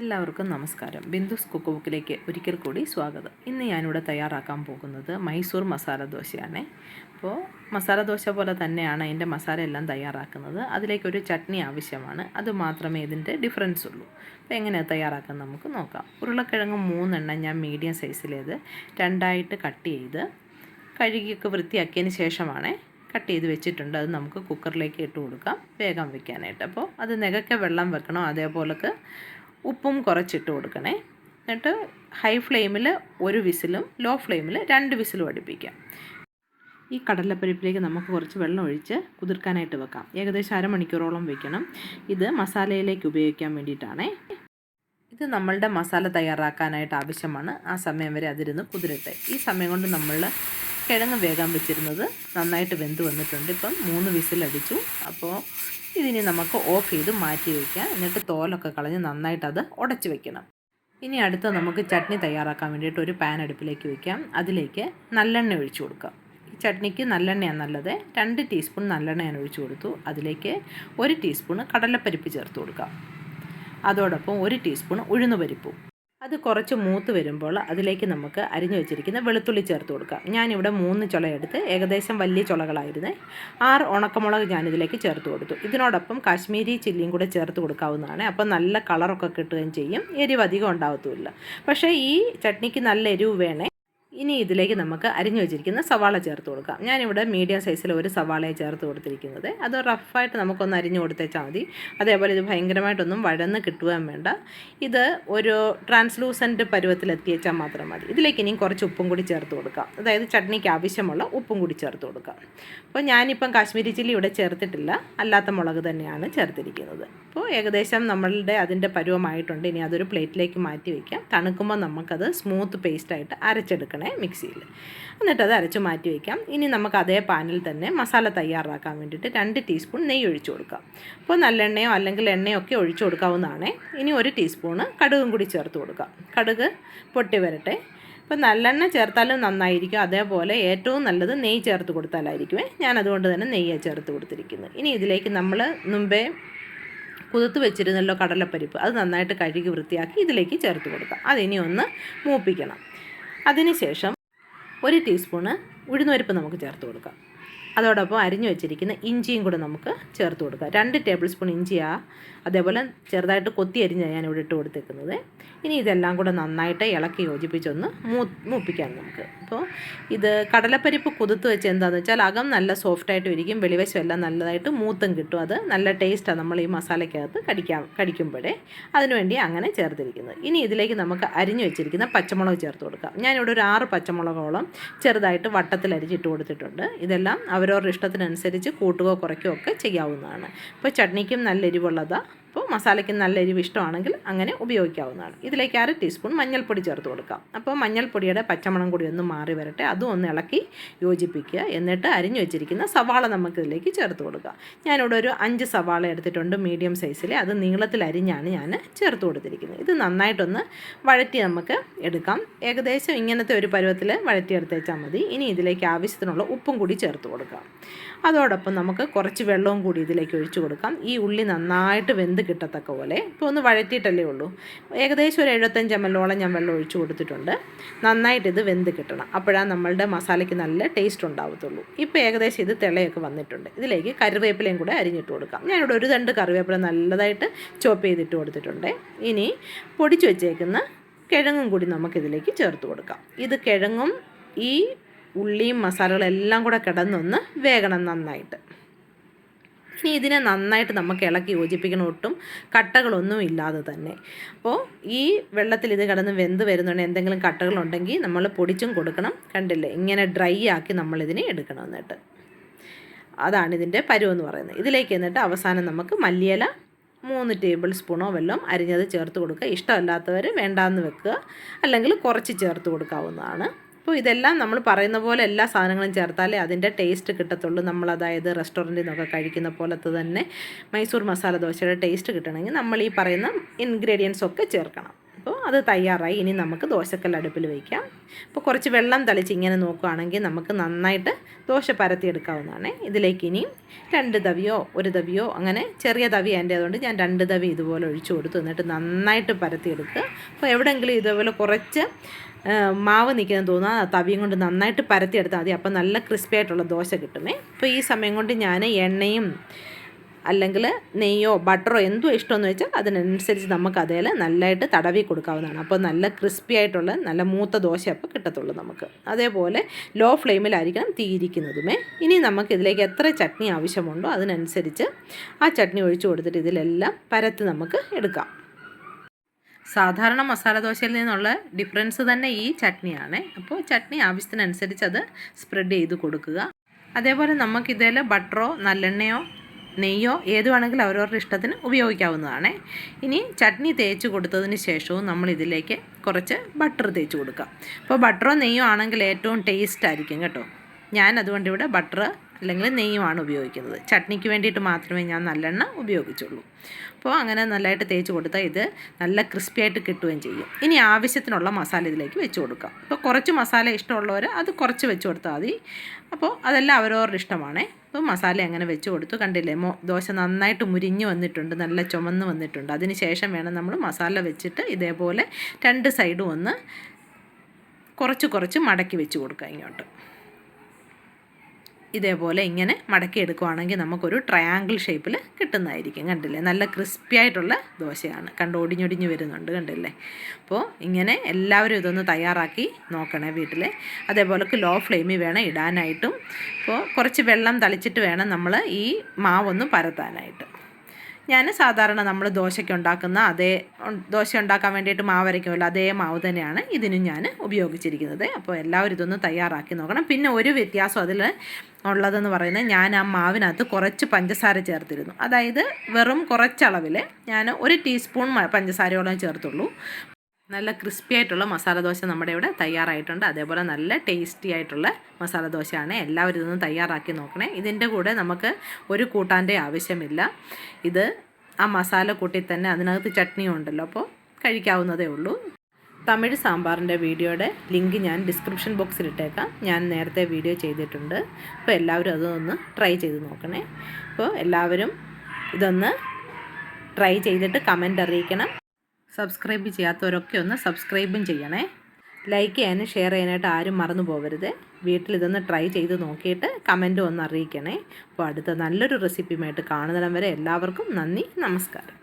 എല്ലാവർക്കും നമസ്കാരം. ബിന്ദുസ് കുക്ക്ബുക്കിലേക്ക് ഒരിക്കൽ കൂടി സ്വാഗതം. ഇന്ന് ഞാനിവിടെ തയ്യാറാക്കാൻ പോകുന്നത് മൈസൂർ മസാല ദോശയാണ്. അപ്പോൾ മസാല ദോശ പോലെ തന്നെയാണ് അതിൻ്റെ മസാല എല്ലാം തയ്യാറാക്കുന്നത്. അതിലേക്കൊരു ചട്നി ആവശ്യമാണ്. അത് മാത്രമേ ഇതിൻ്റെ ഡിഫറൻസ് ഉള്ളൂ. അപ്പോൾ എങ്ങനെയാണ് തയ്യാറാക്കാൻ നമുക്ക് നോക്കാം. ഉരുളക്കിഴങ്ങ് 3 എണ്ണം ഞാൻ മീഡിയം സൈസിലേത് 2ആയിട്ട് കട്ട് ചെയ്ത് കഴുകിയൊക്കെ വൃത്തിയാക്കിയതിന് ശേഷമാണ് കട്ട് ചെയ്ത് വെച്ചിട്ടുണ്ട്. അത് നമുക്ക് കുക്കറിലേക്ക് ഇട്ട് കൊടുക്കാം വേഗം വെക്കാനായിട്ട്. അപ്പോൾ അത് നികക്കെ വെള്ളം വെക്കണം. അതേപോലൊക്കെ ഉപ്പും കുറച്ചിട്ട് കൊടുക്കണേ. എന്നിട്ട് ഹൈ ഫ്ലെയിമിൽ 1 വിസിലും ലോ ഫ്ലെയിമിൽ 2 വിസിലും അടുപ്പിക്കാം. ഈ കടലപ്പരിപ്പിലേക്ക് നമുക്ക് കുറച്ച് വെള്ളം ഒഴിച്ച് കുതിർക്കാനായിട്ട് വെക്കാം. ഏകദേശം അരമണിക്കൂറോളം വെക്കണം. ഇത് മസാലയിലേക്ക് ഉപയോഗിക്കാൻ വേണ്ടിയിട്ടാണേ. ഇത് നമ്മളുടെ മസാല തയ്യാറാക്കാനായിട്ട് ആവശ്യമാണ്. ആ സമയം വരെ അതിരുന്ന് കുതിരട്ടെ. ഈ സമയം കൊണ്ട് നമ്മൾ കിഴങ്ങ് വേഗം വെച്ചിരുന്നത് നന്നായിട്ട് വെന്ത് വന്നിട്ടുണ്ട്. ഇപ്പം 3 വിസിലടിച്ചു. അപ്പോൾ ഇതിനി നമുക്ക് ഓഫ് ചെയ്ത് മാറ്റി വയ്ക്കാം. എന്നിട്ട് തോലൊക്കെ കളഞ്ഞ് നന്നായിട്ട് അത് ഉടച്ച് വെക്കണം. ഇനി അടുത്ത് നമുക്ക് ചട്നി തയ്യാറാക്കാൻ വേണ്ടിയിട്ട് ഒരു പാൻ അടുപ്പിലേക്ക് വയ്ക്കാം. അതിലേക്ക് നല്ലെണ്ണ ഒഴിച്ചു കൊടുക്കാം. ഈ ചട്നിക്ക് നല്ലെണ്ണയാണ് നല്ലത്. 2 ടീസ്പൂൺ നല്ലെണ്ണ ഞാൻ ഒഴിച്ചു കൊടുത്തു. അതിലേക്ക് 1 ടീസ്പൂൺ കടലപ്പരിപ്പ് ചേർത്ത് കൊടുക്കാം. അതോടൊപ്പം 1 ടീസ്പൂൺ ഉഴുന്നുപരിപ്പും. അത് കുറച്ച് മൂത്ത് വരുമ്പോൾ അതിലേക്ക് നമുക്ക് അരിഞ്ഞു വെച്ചിരിക്കുന്ന വെളുത്തുള്ളി ചേർത്ത് കൊടുക്കാം. ഞാനിവിടെ 3 ചുളയെടുത്ത് ഏകദേശം വലിയ ചുളകളായിരുന്നു. 6 ഉണക്കമുളക് ഞാനിതിലേക്ക് ചേർത്ത് കൊടുത്തു. ഇതിനോടൊപ്പം കാശ്മീരി ചില്ലിയും കൂടെ ചേർത്ത് കൊടുക്കാവുന്നതാണ്. അപ്പോൾ നല്ല കളറൊക്കെ കിട്ടുകയും ചെയ്യും. എരിവ് അധികം ഉണ്ടാകത്തുമില്ല. പക്ഷേ ഈ ചട്നിക്ക് നല്ല എരിവ് വേണേ. ഇനി ഇതിലേക്ക് നമുക്ക് അരിഞ്ഞു വെച്ചിരിക്കുന്ന സവാള ചേർത്ത് കൊടുക്കാം. ഞാനിവിടെ മീഡിയം സൈസിൽ ഒരു സവാളയെ ചേർത്ത് കൊടുത്തിരിക്കുന്നത്. അത് റഫായിട്ട് നമുക്കൊന്ന് അരിഞ്ഞു കൊടുത്തേച്ചാൽ മതി. അതേപോലെ ഇത് ഭയങ്കരമായിട്ടൊന്നും വഴന്ന് കിട്ടുകയും വേണ്ട. ഇത് ഒരു ട്രാൻസ്ലൂസൻറ്റ് പരുവത്തിലെത്തിയേച്ചാൽ മാത്രം മതി. ഇതിലേക്ക് ഇനിയും കുറച്ച് ഉപ്പും കൂടി ചേർത്ത് കൊടുക്കാം. അതായത് ചട്നിക്ക് ആവശ്യമുള്ള ഉപ്പും കൂടി ചേർത്ത് കൊടുക്കാം. അപ്പോൾ ഞാനിപ്പം കാശ്മീരി ചില്ലി ഇവിടെ ചേർത്തിട്ടില്ല. അല്ലാത്ത മുളക് തന്നെയാണ് ചേർത്തിരിക്കുന്നത്. അപ്പോൾ ഏകദേശം നമ്മളുടെ അതിൻ്റെ പരുവമായിട്ടുണ്ട്. ഇനി അതൊരു പ്ലേറ്റിലേക്ക് മാറ്റി വയ്ക്കാം. തണുക്കുമ്പോൾ നമുക്കത് സ്മൂത്ത് പേസ്റ്റായിട്ട് അരച്ചെടുക്കണം മിക്സിയിൽ. എന്നിട്ട് അത് അരച്ച് മാറ്റി വയ്ക്കാം. ഇനി നമുക്ക് അതേ പാനിൽ തന്നെ മസാല തയ്യാറാക്കാൻ വേണ്ടിയിട്ട് 2 ടീസ്പൂൺ നെയ്യ് ഒഴിച്ചു കൊടുക്കാം. അപ്പോൾ നല്ലെണ്ണയോ അല്ലെങ്കിൽ എണ്ണയോ ഒക്കെ ഒഴിച്ചു കൊടുക്കാവുന്നതാണ്. ഇനി 1 ടീസ്പൂണ് കടുകും കൂടി ചേർത്ത് കൊടുക്കാം. കടുക് പൊട്ടി വരട്ടെ. ഇപ്പോൾ നല്ലെണ്ണ ചേർത്താലും നന്നായിരിക്കും. അതേപോലെ ഏറ്റവും നല്ലത് നെയ്യ് ചേർത്ത് കൊടുത്താലായിരിക്കുമേ. ഞാൻ അതുകൊണ്ട് തന്നെ നെയ്യ് ചേർത്ത് കൊടുത്തിരിക്കുന്നത്. ഇനി ഇതിലേക്ക് നമ്മൾ മുമ്പേ കുതിർത്ത് വെച്ചിരുന്നല്ലോ കടലപ്പരിപ്പ്, അത് നന്നായിട്ട് കഴുകി വൃത്തിയാക്കി ഇതിലേക്ക് ചേർത്ത് കൊടുക്കാം. അതിനി ഒന്ന് മൂപ്പിക്കണം. അതിനുശേഷം 1 ടീസ്പൂണ് ഉഴുന്നുപരിപ്പ് നമുക്ക് ചേർത്ത് കൊടുക്കാം. അതോടൊപ്പം അരിഞ്ഞു വെച്ചിരിക്കുന്ന ഇഞ്ചിയും കൂടെ നമുക്ക് ചേർത്ത് കൊടുക്കാം. 2 ടേബിൾ സ്പൂൺ ഇഞ്ചിയാണ്. അതേപോലെ ചെറുതായിട്ട് കൊത്തി അരിഞ്ഞാണ് ഞാനിവിടെ ഇട്ട് കൊടുത്തേക്കുന്നത്. ഇനി ഇതെല്ലാം കൂടെ നന്നായിട്ട് ഇളക്കി യോജിപ്പിച്ചൊന്ന് മൂപ്പിക്കാം നമുക്ക്. അപ്പോൾ ഇത് കടലപ്പരിപ്പ് കുതിർത്ത് വെച്ച് എന്താണെന്ന് വെച്ചാൽ അകം നല്ല സോഫ്റ്റായിട്ട് ഇരിക്കും. വെളിവശം എല്ലാം നല്ലതായിട്ട് മൂത്തും കിട്ടും. അത് നല്ല ടേസ്റ്റാണ് നമ്മൾ ഈ മസാലയ്ക്കകത്ത് കടിക്കുമ്പോഴേ. അതിനുവേണ്ടി അങ്ങനെ ചേർത്തിരിക്കുന്നത്. ഇനി ഇതിലേക്ക് നമുക്ക് അരിഞ്ഞു വെച്ചിരിക്കുന്ന പച്ചമുളക് ചേർത്ത് കൊടുക്കാം. ഞാനിവിടെ ഒരു 6 പച്ചമുളകോളം ചെറുതായിട്ട് വട്ടത്തിൽ അരിഞ്ഞിട്ട് കൊടുത്തിട്ടുണ്ട്. ഇതെല്ലാം അവരവരുടെ ഇഷ്ടത്തിനനുസരിച്ച് കൂട്ടുകയോ കുറയ്ക്കുകയോ ഒക്കെ ചെയ്യാവുന്നതാണ്. ഇപ്പോൾ ചട്നിക്കും നല്ല എരിവുള്ളതാണ്. അപ്പോൾ മസാലയ്ക്ക് നല്ല എരിവ് ഇഷ്ടമാണെങ്കിൽ അങ്ങനെ ഉപയോഗിക്കാവുന്നതാണ്. ഇതിലേക്ക് 1/2 ടീസ്പൂൺ മഞ്ഞൾപ്പൊടി ചേർത്ത് കൊടുക്കാം. അപ്പോൾ മഞ്ഞൾപ്പൊടിയുടെ പച്ചമണം കൂടി ഒന്ന് മാറി വരട്ടെ. അതും ഒന്ന് ഇളക്കി യോജിപ്പിക്കുക. എന്നിട്ട് അരിഞ്ഞു വെച്ചിരിക്കുന്ന സവാള നമുക്കിതിലേക്ക് ചേർത്ത് കൊടുക്കാം. ഞാനിവിടെ ഒരു 5 സവാള എടുത്തിട്ടുണ്ട് മീഡിയം സൈസിൽ. അത് നീളത്തിൽ അരിഞ്ഞാണ് ഞാൻ ചേർത്ത് കൊടുത്തിരിക്കുന്നത്. ഇത് നന്നായിട്ടൊന്ന് വഴറ്റി നമുക്ക് എടുക്കാം. ഏകദേശം ഇങ്ങനത്തെ ഒരു പരുവത്തിൽ വഴറ്റിയെടുത്തേച്ചാൽ മതി. ഇനി ഇതിലേക്ക് ആവശ്യത്തിനുള്ള ഉപ്പും കൂടി ചേർത്ത് കൊടുക്കാം. അതോടൊപ്പം നമുക്ക് കുറച്ച് വെള്ളവും കൂടി ഇതിലേക്ക് ഒഴിച്ചു കൊടുക്കാം. ഈ ഉള്ളി നന്നായിട്ട് വെന്ത് കിട്ടത്തക്ക പോലെ. ഇപ്പോൾ ഒന്ന് വഴറ്റിയിട്ടല്ലേ ഉള്ളൂ. ഏകദേശം ഒരു 75 ml ഞാൻ വെള്ളം ഒഴിച്ചു കൊടുത്തിട്ടുണ്ട്. നന്നായിട്ട് ഇത് വെന്ത് കിട്ടണം. അപ്പോഴാണ് നമ്മളുടെ മസാലയ്ക്ക് നല്ല ടേസ്റ്റ് ഉണ്ടാവത്തുള്ളൂ. ഇപ്പോൾ ഏകദേശം ഇത് തിളയൊക്കെ വന്നിട്ടുണ്ട്. ഇതിലേക്ക് കറിവേപ്പിലയും കൂടെ അരിഞ്ഞിട്ട് കൊടുക്കാം. ഞാനിവിടെ ഒരു 2 കറിവേപ്പില നല്ലതായിട്ട് ചോപ്പ് ചെയ്തിട്ട് കൊടുത്തിട്ടുണ്ട്. ഇനി പൊടിച്ചു വെച്ചേക്കുന്ന കിഴങ്ങും കൂടി നമുക്കിതിലേക്ക് ചേർത്ത് കൊടുക്കാം. ഇത് കിഴങ്ങും ഈ ഉള്ളിയും മസാലകളെല്ലാം കൂടെ കിടന്നൊന്ന് വേകണം നന്നായിട്ട്. ഇനി ഇതിനെ നന്നായിട്ട് നമുക്ക് ഇളക്കി യോജിപ്പിക്കണം. ഒട്ടും കട്ടകളൊന്നും ഇല്ലാതെ തന്നെ. അപ്പോൾ ഈ വെള്ളത്തിൽ ഇത് കിടന്ന് വെന്ത് വരുന്നുണ്ട്. എന്തെങ്കിലും കട്ടകളുണ്ടെങ്കിൽ നമ്മൾ പൊടിച്ചും കൊടുക്കണം. കണ്ടില്ലേ, ഇങ്ങനെ ഡ്രൈ ആക്കി നമ്മളിതിനെ എടുക്കണം. എന്നിട്ട് അതാണ് ഇതിൻ്റെ പരുവെന്ന് പറയുന്നത്. ഇതിലേക്ക് എന്നിട്ട് അവസാനം നമുക്ക് മല്ലിയില 3 ടേബിൾ സ്പൂണോ വല്ലതും അരിഞ്ഞത് ചേർത്ത് കൊടുക്കുക. ഇഷ്ടമല്ലാത്തവർ വേണ്ടാന്ന് വെക്കുക, അല്ലെങ്കിൽ കുറച്ച് ചേർത്ത് കൊടുക്കാവുന്നതാണ്. അപ്പോൾ ഇതെല്ലാം നമ്മൾ പറയുന്ന പോലെ എല്ലാ സാധനങ്ങളും ചേർത്താലേ അതിൻ്റെ ടേസ്റ്റ് കിട്ടത്തുള്ളൂ. നമ്മളതായത് റെസ്റ്റോറൻറ്റിൽ നിന്നൊക്കെ കഴിക്കുന്ന പോലത്തെ തന്നെ മൈസൂർ മസാല ദോശയുടെ ടേസ്റ്റ് കിട്ടണമെങ്കിൽ നമ്മൾ ഈ പറയുന്ന ഇൻഗ്രീഡിയൻസ് ഒക്കെ ചേർക്കണം. അപ്പോൾ അത് തയ്യാറായി. ഇനി നമുക്ക് ദോശക്കല്ല് അടുപ്പിൽ വയ്ക്കാം. അപ്പോൾ കുറച്ച് വെള്ളം തളിച്ച് ഇങ്ങനെ നോക്കുകയാണെങ്കിൽ നമുക്ക് നന്നായിട്ട് ദോശ പരത്തിയെടുക്കാവുന്നതാണ്. ഇതിലേക്ക് ഇനി 2 തവിയോ 1 തവിയോ അങ്ങനെ ചെറിയ തവി എൻ്റെ അതുകൊണ്ട് ഞാൻ 2 തവി ഇതുപോലെ ഒഴിച്ചു കൊടുത്തു. എന്നിട്ട് നന്നായിട്ട് പരത്തിയെടുക്കുക. അപ്പോൾ എവിടെയെങ്കിലും ഇതുപോലെ കുറച്ച് മാവ് നിൽക്കുന്നത് തോന്നുക തവിയും കൊണ്ട് നന്നായിട്ട് പരത്തിയെടുത്താൽ മതി. അപ്പോൾ നല്ല ക്രിസ്പി ആയിട്ടുള്ള ദോശ കിട്ടുമേ. അപ്പോൾ ഈ സമയം കൊണ്ട് ഞാൻ എണ്ണയും അല്ലെങ്കിൽ നെയ്യോ ബട്ടറോ എന്തോ ഇഷ്ടമെന്ന് വെച്ചാൽ അതിനനുസരിച്ച് നമുക്ക് അതിൽ നല്ലതായിട്ട് തടവി കൊടുക്കാവുന്നതാണ്. അപ്പോൾ നല്ല ക്രിസ്പി ആയിട്ടുള്ള നല്ല മൂത്ത ദോശ അപ്പോൾ കിട്ടത്തുള്ളൂ നമുക്ക്. അതേപോലെ ലോ ഫ്ലെയിമിലായിരിക്കണം തീയിരിക്കുന്നതുമേ. ഇനി നമുക്ക് ഇതിലേക്ക് എത്ര ചട്നി ആവശ്യമുണ്ടോ അതിനനുസരിച്ച് ആ ചട്നി ഒഴിച്ചു കൊടുത്തിട്ട് ഇതിലെല്ലാം പരത്തി നമുക്ക് എടുക്കാം. സാധാരണ മസാല ദോശയിൽ നിന്നുള്ള ഡിഫറൻസ് തന്നെ ഈ ചട്നിയാണ്. അപ്പോൾ ചട്നി ആവശ്യത്തിനനുസരിച്ച് അത് സ്പ്രെഡ് ചെയ്ത് കൊടുക്കുക. അതേപോലെ നമുക്കിതിൽ ബട്ടറോ നല്ലെണ്ണയോ നെയ്യോ ഏത് വേണമെങ്കിലും അവരവരുടെ ഇഷ്ടത്തിന് ഉപയോഗിക്കാവുന്നതാണ്. ഇനി ചട്നി തേച്ച് കൊടുത്തതിന് ശേഷവും നമ്മളിതിലേക്ക് കുറച്ച് ബട്ടർ തേച്ച് കൊടുക്കാം. അപ്പോൾ ബട്ടറോ നെയ്യോ ആണെങ്കിൽ ഏറ്റവും ടേസ്റ്റ് ആയിരിക്കും കേട്ടോ. ഞാൻ അതുകൊണ്ട് ഇവിടെ ബട്ടർ അല്ലെങ്കിൽ നെയ്യുമാണ് ഉപയോഗിക്കുന്നത്. ചട്നിക്ക് വേണ്ടിയിട്ട് മാത്രമേ ഞാൻ നല്ലെണ്ണ ഉപയോഗിച്ചുള്ളൂ. അപ്പോൾ അങ്ങനെ നല്ലതായിട്ട് തേച്ച് കൊടുത്താൽ ഇത് നല്ല ക്രിസ്പി ആയിട്ട് കിട്ടുകയും ചെയ്യും. ഇനി ആവശ്യത്തിനുള്ള മസാല ഇതിലേക്ക് വെച്ച് കൊടുക്കാം. അപ്പോൾ കുറച്ച് മസാല ഇഷ്ടമുള്ളവർ അത് കുറച്ച് വെച്ച് കൊടുത്താൽ മതി. അപ്പോൾ അതെല്ലാം അവരവരുടെ ഇഷ്ടമാണ്. അപ്പോൾ മസാല അങ്ങനെ വെച്ച് കൊടുത്തു. കണ്ടില്ലേ, ദോശ നന്നായിട്ട് മുരിഞ്ഞ് വന്നിട്ടുണ്ട്, നല്ല ചുമന്ന് വന്നിട്ടുണ്ട്. അതിന് ശേഷം വേണം നമ്മൾ മസാല വെച്ചിട്ട് ഇതേപോലെ 2 സൈഡും ഒന്ന് കുറച്ച് മടക്കി വെച്ച് കൊടുക്കുക ഇങ്ങോട്ട്. ഇതേപോലെ ഇങ്ങനെ മടക്കി എടുക്കുവാണെങ്കിൽ നമുക്കൊരു ട്രയാങ്കിൾ ഷേപ്പിൽ കിട്ടുന്നതായിരിക്കും. കണ്ടില്ലേ, നല്ല ക്രിസ്പി ആയിട്ടുള്ള ദോശയാണ്. ഒടിഞ്ഞൊടിഞ്ഞ് വരുന്നുണ്ട്, കണ്ടില്ലേ. അപ്പോൾ ഇങ്ങനെ എല്ലാവരും ഇതൊന്ന് തയ്യാറാക്കി നോക്കണേ വീട്ടിൽ. അതേപോലെ ലോ ഫ്ലെയിമിൽ വേണം ഇടാനായിട്ടും. അപ്പോൾ കുറച്ച് വെള്ളം തളിച്ചിട്ട് വേണം നമ്മൾ ഈ മാവൊന്ന് പരത്താനായിട്ട്. ഞാൻ സാധാരണ നമ്മൾ ദോശയ്ക്ക് ഉണ്ടാക്കുന്ന ദോശ ഉണ്ടാക്കാൻ വേണ്ടിയിട്ട് മാവ് അരയ്ക്കുമല്ലോ അതേ മാവ് തന്നെയാണ് ഇതിനും ഞാൻ ഉപയോഗിച്ചിരിക്കുന്നത്. അപ്പോൾ എല്ലാവരും ഇതൊന്ന് തയ്യാറാക്കി നോക്കണം. പിന്നെ ഒരു വ്യത്യാസം അതിൽ ഉള്ളതെന്ന് പറയുന്നത്, ഞാൻ ആ മാവിനകത്ത് കുറച്ച് പഞ്ചസാര ചേർത്തിരുന്നു. അതായത് വെറും കുറച്ചളവിൽ ഞാൻ 1 ടീസ്പൂൺ പഞ്ചസാരയോളം ചേർത്തുള്ളൂ. നല്ല ക്രിസ്പി ആയിട്ടുള്ള മസാല ദോശ നമ്മുടെ ഇവിടെ തയ്യാറായിട്ടുണ്ട്. അതേപോലെ നല്ല ടേസ്റ്റി ആയിട്ടുള്ള മസാല ദോശയാണ്. എല്ലാവരും ഇതൊന്ന് തയ്യാറാക്കി നോക്കണേ. ഇതിൻ്റെ കൂടെ നമുക്ക് ഒരു കൂട്ടാൻ്റെ ആവശ്യമില്ല. ഇത് ആ മസാല കൂട്ടി തന്നെ അതിനകത്ത് ചട്നിയും ഉണ്ടല്ലോ, അപ്പോൾ കഴിക്കാവുന്നതേ ഉള്ളൂ. തമിഴ് സാമ്പാറിൻ്റെ വീഡിയോയുടെ ലിങ്ക് ഞാൻ ഡിസ്ക്രിപ്ഷൻ ബോക്സിൽ ഇട്ടേക്കാം. ഞാൻ നേരത്തെ വീഡിയോ ചെയ്തിട്ടുണ്ട്. അപ്പോൾ എല്ലാവരും അതൊന്ന് ട്രൈ ചെയ്ത് നോക്കണേ. അപ്പോൾ എല്ലാവരും ഇതൊന്ന് ട്രൈ ചെയ്തിട്ട് കമൻ്റ് അറിയിക്കണം. സബ്സ്ക്രൈബ് ചെയ്യാത്തവരൊക്കെ ഒന്ന് സബ്സ്ക്രൈബും ചെയ്യണേ. ലൈക്ക് ചെയ്യാനും ഷെയർ ചെയ്യാനായിട്ട് ആരും മറന്നു പോകരുത്. വീട്ടിലിതൊന്ന് ട്രൈ ചെയ്ത് നോക്കിയിട്ട് കമൻറ്റും ഒന്ന് അറിയിക്കണേ. അപ്പോൾ അടുത്ത നല്ലൊരു റെസിപ്പിയുമായിട്ട് കാണുന്നിടം വരെ എല്ലാവർക്കും നന്ദി, നമസ്കാരം.